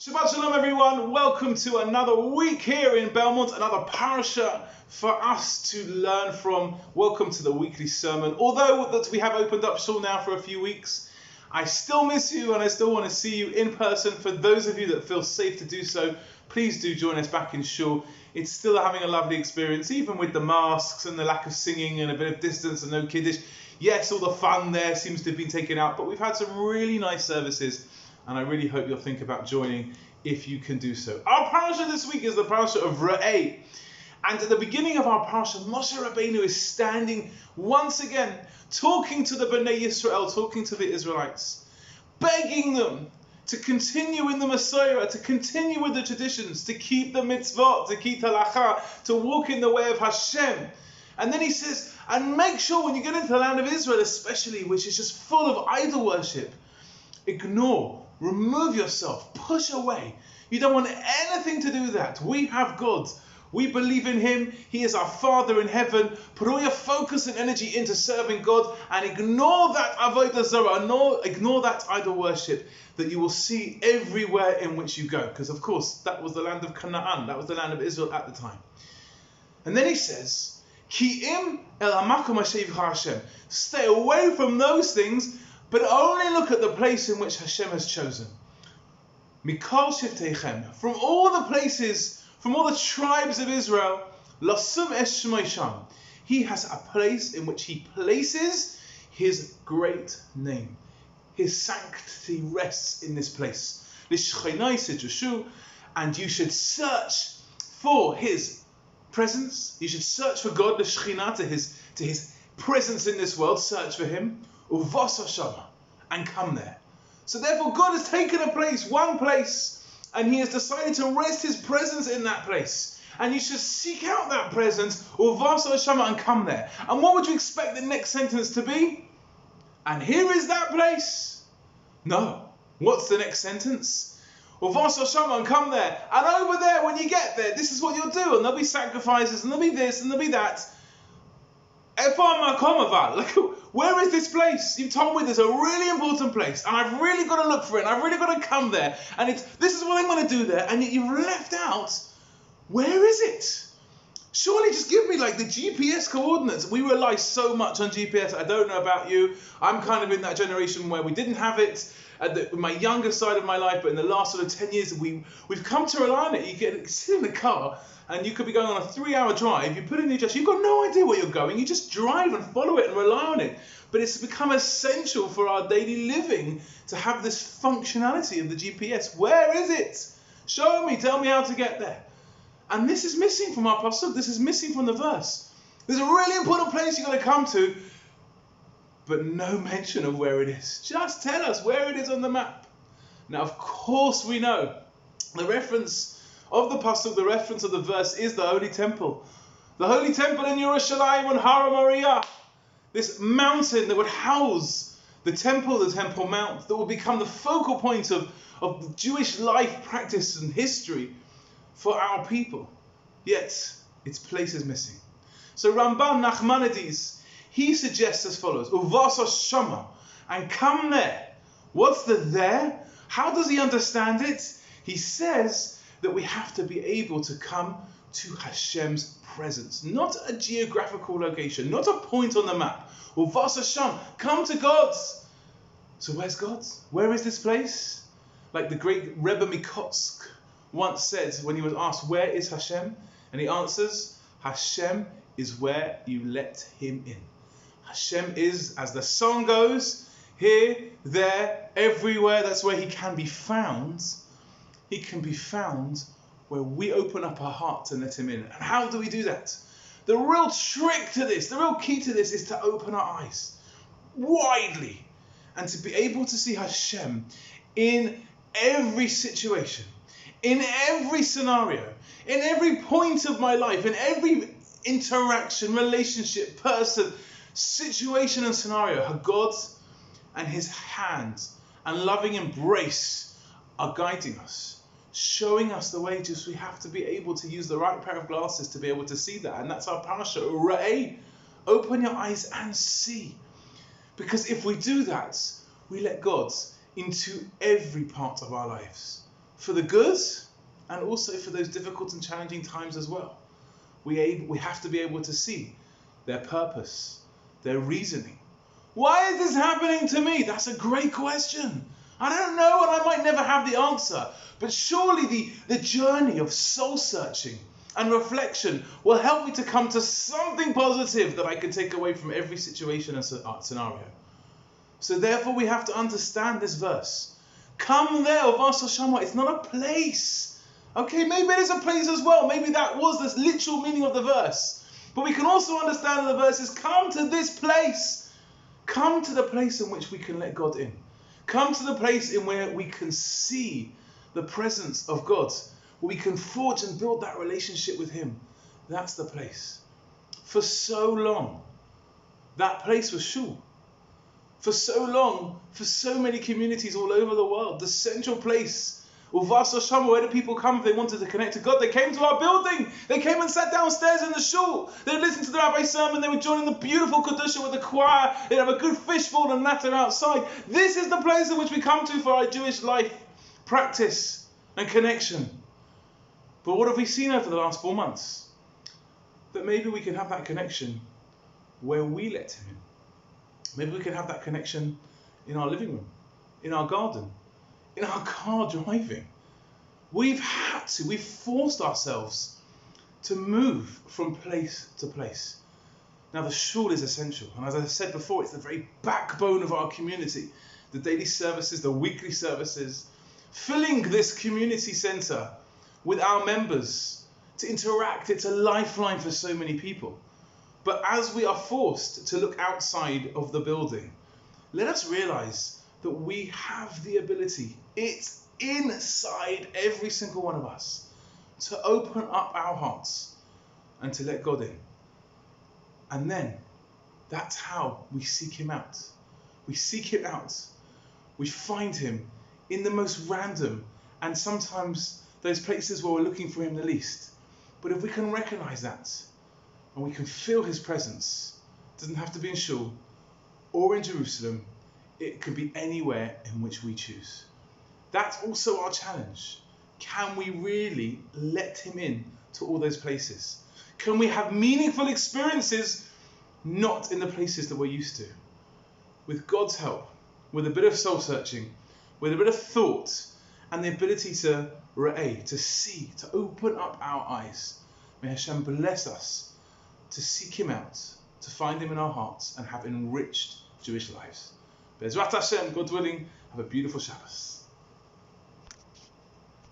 Shabbat Shalom everyone, welcome to another week here in Belmont, another parasha for us to learn from. Welcome to the weekly sermon. Although that we have opened up shul now for a few weeks, I still miss you and I still want to see you in person. For those of you that feel safe to do so, please do join us back in shul. It's still having a lovely experience, even with the masks and the lack of singing and a bit of distance and no kiddish. Yes, all the fun there seems to have been taken out, but we've had some really nice services. And I really hope you'll think about joining if you can do so. Our parasha this week is the parasha of Reeh. And at the beginning of our parasha, Moshe Rabbeinu is standing once again, talking to the Bnei Yisrael, talking to the Israelites, begging them to continue in the Messiah, to continue with the traditions, to keep the mitzvot, to keep halacha, to walk in the way of Hashem. And then he says, and make sure when you get into the land of Israel especially, which is just full of idol worship, ignore, remove yourself, push away. You don't want anything to do with that. We have God. We believe in Him. He is our Father in heaven. Put all your focus and energy into serving God and ignore that avodah zarah, ignore that idol worship that you will see everywhere in which you go. Because of course, that was the land of Canaan. That was the land of Israel at the time. And then he says, Ki im el hamakom asher yivcha Hashem. Stay away from those things, but only look at the place in which Hashem has chosen. Mikol shivteichem, from all the places, from all the tribes of Israel, lasum es shmoi sham. He has a place in which He places His great name. His sanctity rests in this place. Lishchenai sejushu, and you should search for His presence. You should search for God, l'shchina, to His presence in this world. Search for Him. Uvasa shama, and come there. So therefore God has taken a place, one place, and He has decided to rest His presence in that place. And you should seek out that presence, uvasa shama, and come there. And what would you expect the next sentence to be? And here is that place? No. What's the next sentence? Uvasa shama, and come there. And over there, when you get there, this is what you'll do. And there'll be sacrifices, and there'll be this, and there'll be that. Where is this place? You told me there's a really important place, and I've really got to look for it, and I've really got to come there, and this is what I'm going to do there, and yet you've left out, where is it? Surely just give me like the GPS coordinates. We rely so much on GPS. I don't know about you. I'm kind of in that generation where we didn't have it at my younger side of my life, but in the last sort of 10 years, we've come to rely on it. You sit in the car, and you could be going on a 3-hour drive. You put in the address. You've got no idea where you're going. You just drive and follow it and rely on it. But it's become essential for our daily living to have this functionality of the GPS. Where is it? Show me. Tell me how to get there. And this is missing from our pasuk. This is missing from the verse. There's a really important place you've got to come to, but no mention of where it is. Just tell us where it is on the map. Now, of course, we know the reference of the pasuk, the reference of the verse is the Holy Temple. The Holy Temple in Yerushalayim on Har Moriah. This mountain that would house the Temple Mount, that would become the focal point of Jewish life, practice and history for our people. Yet, its place is missing. So Ramban Nachmanides, he suggests as follows, Uvasa Shama, and come there. What's the there? How does he understand it? He says that we have to be able to come to Hashem's presence, not a geographical location, not a point on the map. Uvasa Sham, come to God's. So where's God's? Where is this place? Like the great Rebbe Mikotsk once said when he was asked, where is Hashem? And he answers, Hashem is where you let Him in. Hashem is, as the song goes, here, there, everywhere. That's where He can be found. He can be found where we open up our hearts and let Him in. And how do we do that? The real trick to this, the real key to this is to open our eyes widely and to be able to see Hashem in every situation, in every scenario, in every point of my life, in every interaction, relationship, person, situation and scenario. How God and His hand and loving embrace are guiding us, showing us the way. Just we have to be able to use the right pair of glasses to be able to see that. And that's our parasha. Reeh, open your eyes and see. Because if we do that, we let God into every part of our lives. for the good and also for those difficult and challenging times as well. We have to be able to see their purpose, their reasoning. Why is this happening to me? That's a great question. I don't know, and I might never have the answer. But surely the journey of soul searching and reflection will help me to come to something positive that I can take away from every situation and scenario. So therefore we have to understand this verse. Come there, Uvasa Shama. It's not a place. Okay, maybe it is a place as well. Maybe that was the literal meaning of the verse. But we can also understand the verse is come to this place. Come to the place in which we can let God in. Come to the place in where we can see the presence of God, where we can forge and build that relationship with Him. That's the place. For so long, that place was Shul. For so long, for so many communities all over the world, the central place, Uvasa Shama, where do people come if they wanted to connect to God? They came to our building. They came and sat downstairs in the shul. They would listen to the rabbi's sermon. They would join in the beautiful Kedusha with the choir. They'd have a good fishbowl and natter outside. This is the place in which we come to for our Jewish life, practice and connection. But what have we seen over the last 4 months? That maybe we can have that connection where we let Him in. Maybe we can have that connection in our living room, in our garden, in our car driving. We've forced ourselves to move from place to place. Now the shul is essential, and as I said before, it's the very backbone of our community. The daily services, the weekly services, filling this community centre with our members to interact. It's a lifeline for so many people. But as we are forced to look outside of the building, let us realise that we have the ability, it's inside every single one of us, to open up our hearts and to let God in. And then that's how we seek Him out. We seek Him out. We find Him in the most random and sometimes those places where we're looking for Him the least. But if we can recognise that and we can feel His presence, it doesn't have to be in Shul or in Jerusalem. It could be anywhere in which we choose. That's also our challenge. Can we really let Him in to all those places? Can we have meaningful experiences not in the places that we're used to? With God's help, with a bit of soul searching, with a bit of thought, and the ability to re'eh, to see, to open up our eyes. May Hashem bless us to seek Him out, to find Him in our hearts and have enriched Jewish lives. Be'ezrat Hashem, God willing, have a beautiful Shabbos.